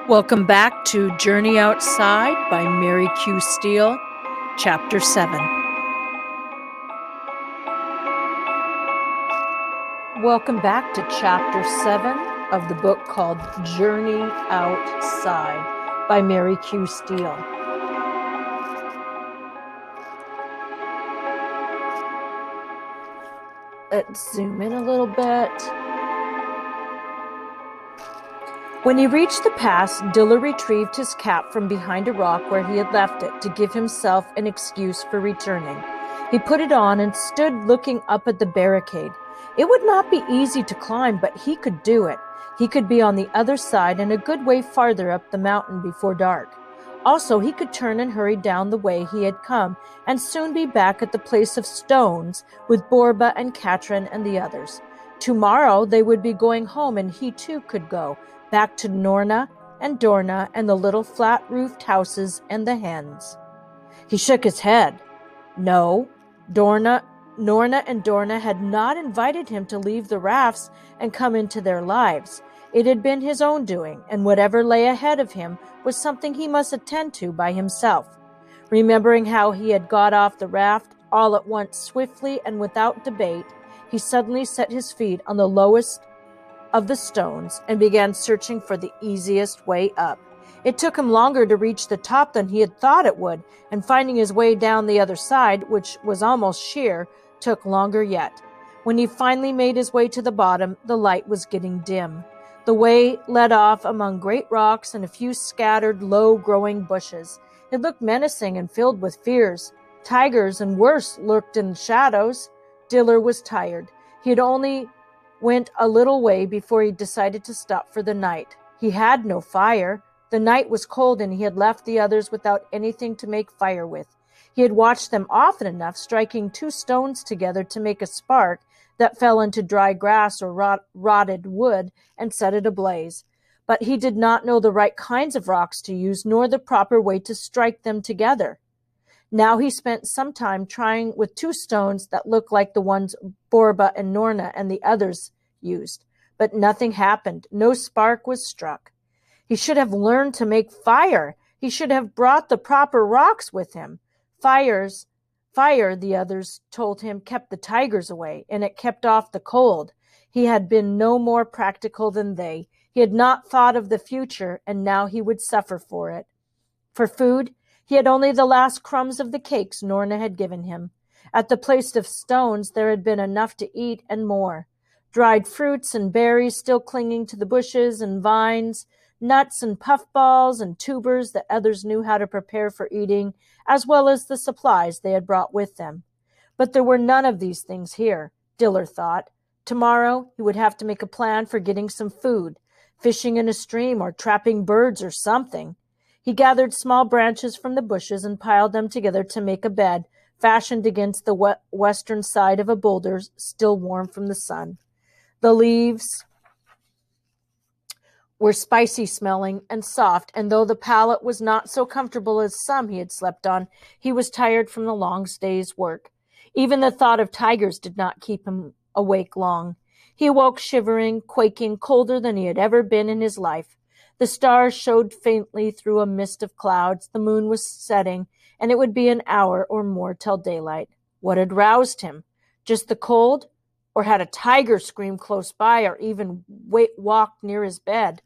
Welcome back to Journey Outside by Mary Q. Steele, Chapter 7. Welcome back to Chapter 7 of the book called Journey Outside by Mary Q. Steele. Let's zoom in a little bit. When he reached the pass, Dilar retrieved his cap from behind a rock where he had left it to give himself an excuse for returning. He put it on and stood looking up at the barricade. It would not be easy to climb, but he could do it. He could be on the other side and a good way farther up the mountain before dark. Also, he could turn and hurry down the way he had come and soon be back at the place of stones with Borba and Katrin and the others. Tomorrow they would be going home and he too could go back to Norna and Dorna and the little flat-roofed houses and the hens. He shook his head. No, Norna and Dorna had not invited him to leave the rafts and come into their lives. It had been his own doing, and whatever lay ahead of him was something he must attend to by himself. Remembering how he had got off the raft all at once swiftly and without debate, he suddenly set his feet on the lowest of the stones and began searching for the easiest way up. It took him longer to reach the top than he had thought it would, and finding his way down the other side, which was almost sheer, took longer yet. When he finally made his way to the bottom, the light was getting dim. The way led off among great rocks and a few scattered, low-growing bushes. It looked menacing and filled with fears. Tigers and worse lurked in the shadows. Dilar was tired. He had only went a little way before he decided to stop for the night. He had no fire. The night was cold and he had left the others without anything to make fire with. He had watched them often enough, striking two stones together to make a spark that fell into dry grass or rotted wood and set it ablaze. But he did not know the right kinds of rocks to use, nor the proper way to strike them together. Now he spent some time trying with two stones that looked like the ones Borba and Norna and the others used. But nothing happened. No spark was struck. He should have learned to make fire. He should have brought the proper rocks with him. Fire, the others told him, kept the tigers away, and it kept off the cold. He had been no more practical than they. He had not thought of the future, and now he would suffer for it. For food, he had only the last crumbs of the cakes Norna had given him. At the place of stones there had been enough to eat and more. Dried fruits and berries still clinging to the bushes and vines, nuts and puffballs and tubers that others knew how to prepare for eating, as well as the supplies they had brought with them. But there were none of these things here, Dilar thought. Tomorrow he would have to make a plan for getting some food, fishing in a stream or trapping birds or something. He gathered small branches from the bushes and piled them together to make a bed, fashioned against the western side of a boulder still warm from the sun. The leaves were spicy smelling and soft, and though the pallet was not so comfortable as some he had slept on, he was tired from the long day's work. Even the thought of tigers did not keep him awake long. He awoke shivering, quaking, colder than he had ever been in his life. The stars showed faintly through a mist of clouds. The moon was setting, and it would be an hour or more till daylight. What had roused him? Just the cold? Or had a tiger screamed close by, or even walked near his bed?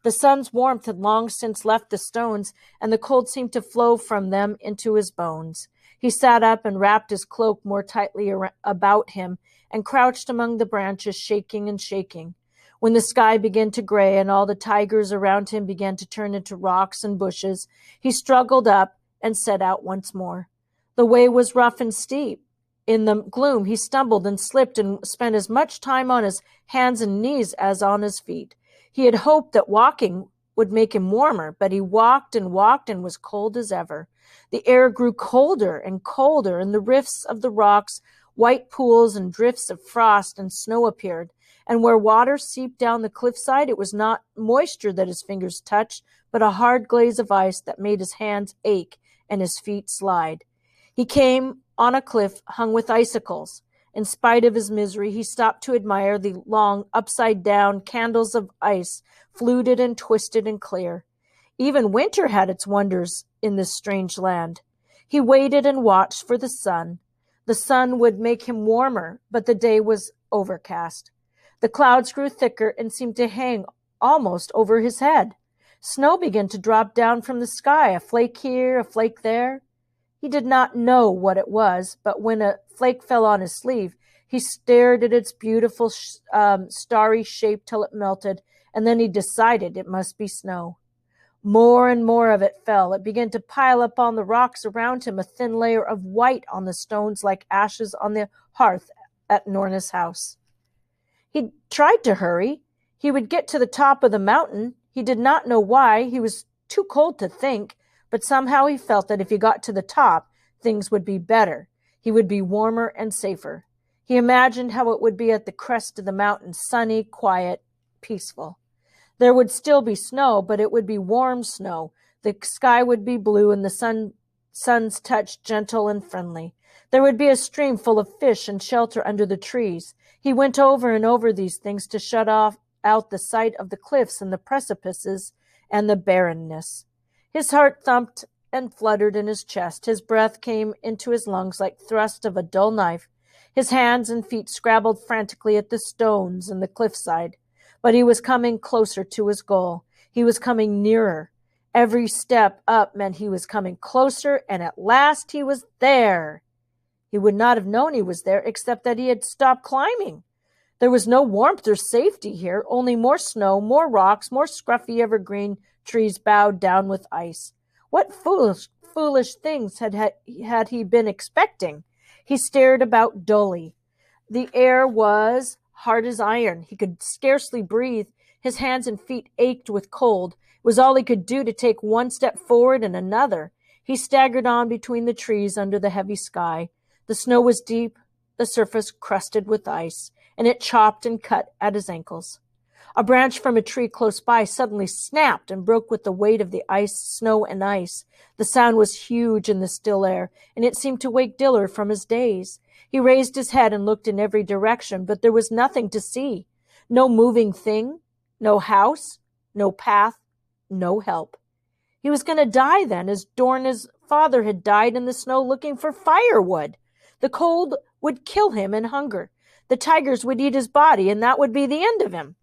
The sun's warmth had long since left the stones, and the cold seemed to flow from them into his bones. He sat up and wrapped his cloak more tightly about him and crouched among the branches, shaking and shaking. When the sky began to gray and all the tigers around him began to turn into rocks and bushes, he struggled up and set out once more. The way was rough and steep. In the gloom, he stumbled and slipped and spent as much time on his hands and knees as on his feet. He had hoped that walking would make him warmer, but he walked and was cold as ever. The air grew colder and colder, and the rifts of the rocks, white pools and drifts of frost and snow appeared. And where water seeped down the cliffside, it was not moisture that his fingers touched, but a hard glaze of ice that made his hands ache and his feet slide. He came on a cliff hung with icicles. In spite of his misery, he stopped to admire the long, upside-down candles of ice, fluted and twisted and clear. Even winter had its wonders in this strange land. He waited and watched for the sun. The sun would make him warmer, but the day was overcast. The clouds grew thicker and seemed to hang almost over his head. Snow began to drop down from the sky, a flake here, a flake there. He did not know what it was, but when a flake fell on his sleeve, he stared at its beautiful starry shape till it melted, and then he decided it must be snow. More and more of it fell. It began to pile up on the rocks around him, a thin layer of white on the stones like ashes on the hearth at Norna's house. He tried to hurry. He would get to the top of the mountain. He did not know why. He was too cold to think, but somehow he felt that if he got to the top, things would be better. He would be warmer and safer. He imagined how it would be at the crest of the mountain, sunny, quiet, peaceful. There would still be snow, but it would be warm snow. The sky would be blue and the sun's touch gentle and friendly. There would be a stream full of fish and shelter under the trees. He went over and over these things to shut out the sight of the cliffs and the precipices and the barrenness. His heart thumped and fluttered in his chest. His breath came into his lungs like thrust of a dull knife. His hands and feet scrabbled frantically at the stones and the cliffside. But he was coming closer to his goal. He was coming nearer. Every step up meant he was coming closer, and at last he was there. He would not have known he was there except that he had stopped climbing. There was no warmth or safety here, only more snow, more rocks, more scruffy evergreen trees bowed down with ice. What foolish things had he been expecting? He stared about dully. The air was hard as iron. He could scarcely breathe. His hands and feet ached with cold. It was all he could do to take one step forward and another. He staggered on between the trees under the heavy sky. The snow was deep, the surface crusted with ice, and it chopped and cut at his ankles. A branch from a tree close by suddenly snapped and broke with the weight of the snow and ice. The sound was huge in the still air, and it seemed to wake Dilar from his daze. He raised his head and looked in every direction, but there was nothing to see. No moving thing, no house, no path, no help. He was going to die then, as Dorna's father had died in the snow looking for firewood. The cold would kill him and hunger. The tigers would eat his body, and that would be the end of him.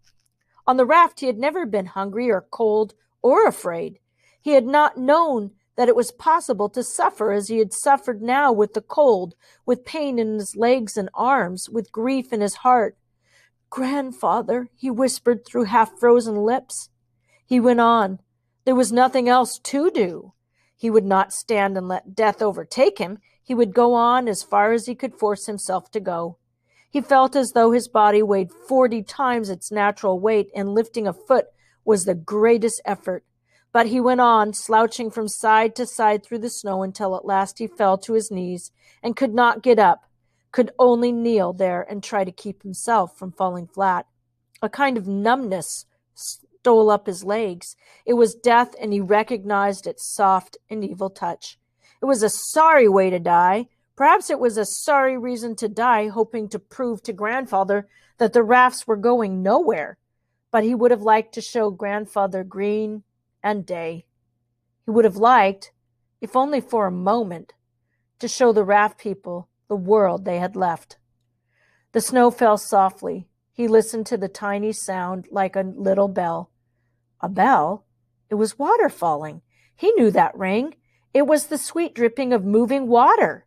On the raft, he had never been hungry or cold or afraid. He had not known that it was possible to suffer as he had suffered now, with the cold, with pain in his legs and arms, with grief in his heart. "Grandfather," he whispered through half-frozen lips. He went on. There was nothing else to do. He would not stand and let death overtake him. He would go on as far as he could force himself to go. He felt as though his body weighed 40 times its natural weight, and lifting a foot was the greatest effort. But he went on, slouching from side to side through the snow until at last he fell to his knees and could not get up, could only kneel there and try to keep himself from falling flat. A kind of numbness stole up his legs. It was death, and he recognized its soft and evil touch. It was a sorry way to die. Perhaps it was a sorry reason to die, hoping to prove to Grandfather that the rafts were going nowhere. But he would have liked to show Grandfather green and day. He would have liked, if only for a moment, to show the raft people the world they had left. The snow fell softly. He listened to the tiny sound like a little bell. A bell? It was water falling. He knew that ring. It was the sweet dripping of moving water.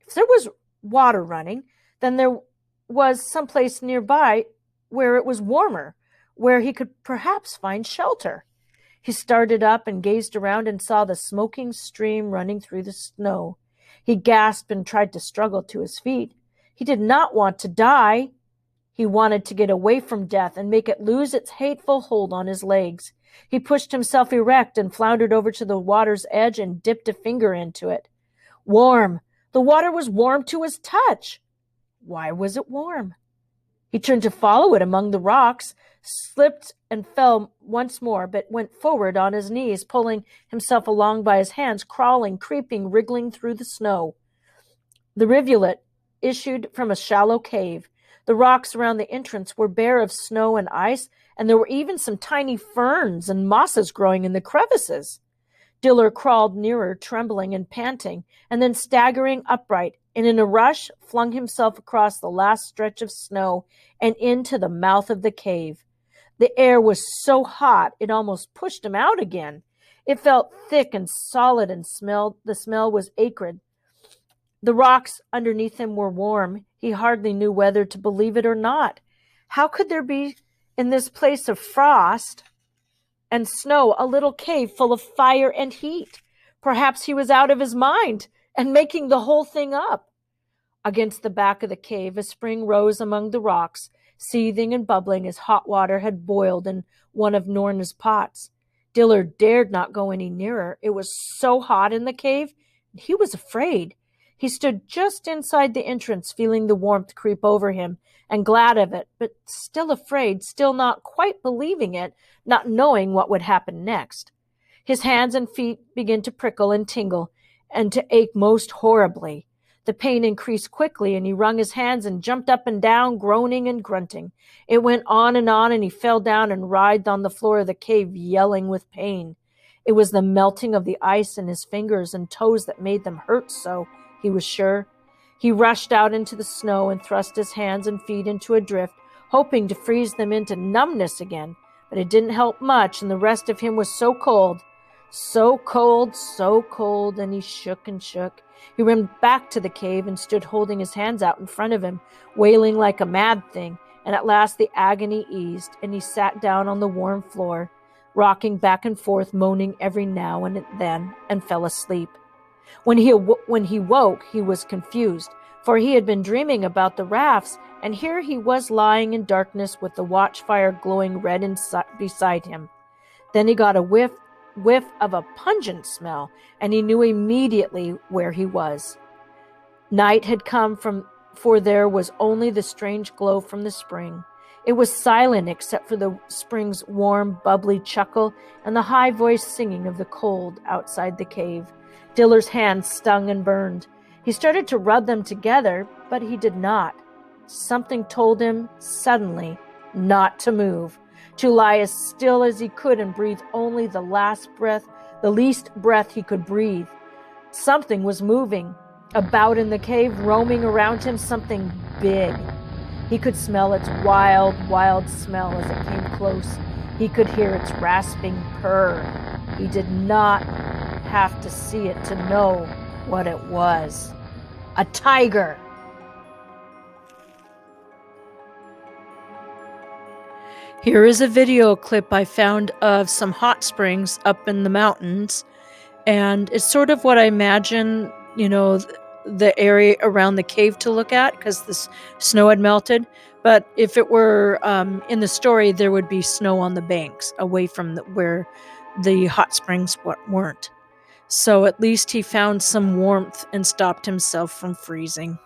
If there was water running, then there was some place nearby where it was warmer, where he could perhaps find shelter. He started up and gazed around and saw the smoking stream running through the snow. He gasped and tried to struggle to his feet. He did not want to die. He wanted to get away from death and make it lose its hateful hold on his legs. He pushed himself erect and floundered over to the water's edge and dipped a finger into it. Warm! The water was warm to his touch. Why was it warm? He turned to follow it among the rocks, slipped and fell once more, but went forward on his knees, pulling himself along by his hands, crawling, creeping, wriggling through the snow. The rivulet issued from a shallow cave. The rocks around the entrance were bare of snow and ice, and there were even some tiny ferns and mosses growing in the crevices. Dilar crawled nearer, trembling and panting, and then staggering upright, and in a rush flung himself across the last stretch of snow and into the mouth of the cave. The air was so hot it almost pushed him out again. It felt thick and solid, and the smell was acrid. The rocks underneath him were warm. He hardly knew whether to believe it or not. How could there be in this place of frost and snow a little cave full of fire and heat? Perhaps he was out of his mind and making the whole thing up. Against the back of the cave, a spring rose among the rocks, seething and bubbling as hot water had boiled in one of Norna's pots. Dilar dared not go any nearer. It was so hot in the cave, and he was afraid. He stood just inside the entrance, feeling the warmth creep over him, and glad of it, but still afraid, still not quite believing it, not knowing what would happen next. His hands and feet began to prickle and tingle, and to ache most horribly. The pain increased quickly, and he wrung his hands and jumped up and down, groaning and grunting. It went on, and he fell down and writhed on the floor of the cave, yelling with pain. It was the melting of the ice in his fingers and toes that made them hurt so, he was sure. He rushed out into the snow and thrust his hands and feet into a drift, hoping to freeze them into numbness again. But it didn't help much, and the rest of him was so cold, so cold, so cold, and he shook and shook. He ran back to the cave and stood holding his hands out in front of him, wailing like a mad thing, and at last the agony eased, and he sat down on the warm floor, rocking back and forth, moaning every now and then, and fell asleep. When he woke, he was confused, for he had been dreaming about the rafts, and here he was lying in darkness with the watchfire glowing red beside him. Then he got a whiff of a pungent smell, and he knew immediately where he was. Night had come, for there was only the strange glow from the spring. It was silent except for the spring's warm, bubbly chuckle and the high-voiced singing of the cold outside the cave. Dilar's hands stung and burned. He started to rub them together, but he did not. Something told him, suddenly, not to move, to lie as still as he could and breathe only the least breath he could breathe. Something was moving about in the cave, roaming around him, something big. He could smell its wild, wild smell as it came close. He could hear its rasping purr. He did not have to see it to know what it was. A tiger! Here is a video clip I found of some hot springs up in the mountains, and it's sort of what I imagine, the area around the cave to look at, because the snow had melted. But if it were in the story, there would be snow on the banks away from where the hot springs weren't. So at least he found some warmth and stopped himself from freezing.